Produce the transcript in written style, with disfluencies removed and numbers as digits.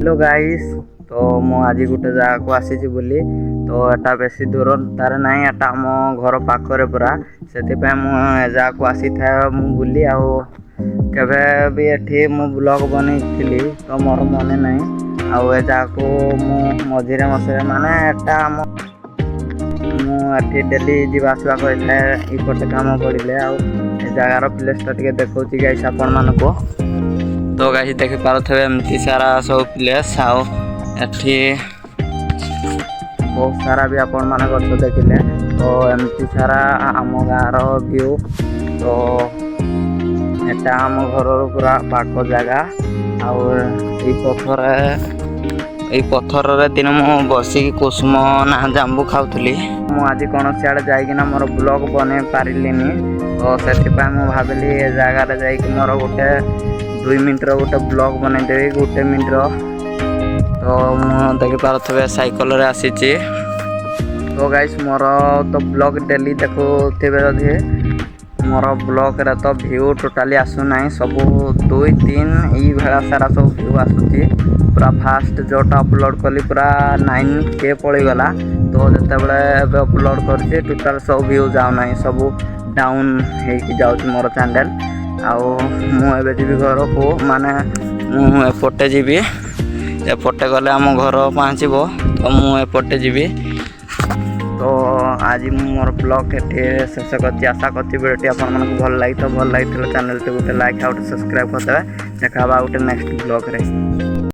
Hello guys. तो मु आज गोटे जगह को आसी बोली तो एटा बेसी दूर तार ना एटा आम घर पाखरे पूरा से जगह को आसी था मु बुली आवे भी एठी मु ब्लॉग बनई तो मोर मन ना आउ ए जगह को मु मझे मसरे माने एटा मुझे डेली जावा आसवा कर इपटे काम पड़े आ जगार प्लेसटा टे देखा गाइस आपण मान को। तो गाइस देखि पारे एमती सारा सब प्लेस आठी बहुत सारा भी आपण मान गछ देखिले तो एमती सारा आम गाँव व्यू। तो एटा आम घर पूरा पाख जगह पथर दिन मु बसिक कुसुम ना जांबू खाऊली मुझे कौन सियाड़े जाइना मोर ब्लॉग बन पारिनी तो से भाविली ए जगार जा मोर गोटे 2 मिनट गोटे ब्लॉग बनईदेवी 1 मिनट तो देखिपे साइकल रे आसी। तो गाइस मोर तो ब्लॉग डेली देखुवे जदि मोर ब्लॉग रे तो व्यू टोटाली आसुना सब 2-3 ये सारा सब व्यू आसूची पूरा फास्ट जोटा अपलोड कली पूरा 9K पड़ीगला। तो जिते अपलोड कर टोटाल सब व्यू जाऊना सब डाउन हो मोर चैनल मुझे जी घर को माने मुझे जी एपटे गले आम घर पहुँचब तो मुझे जी। तो आज मोर ब्लॉग ये शेष कर आशा करती वीडियो आपको भल लगी तो भल लगी चैनल टे गोटे लाइक आ सब्सक्राइब करदे देखा गोटे नेक्स्ट ब्लॉग रे।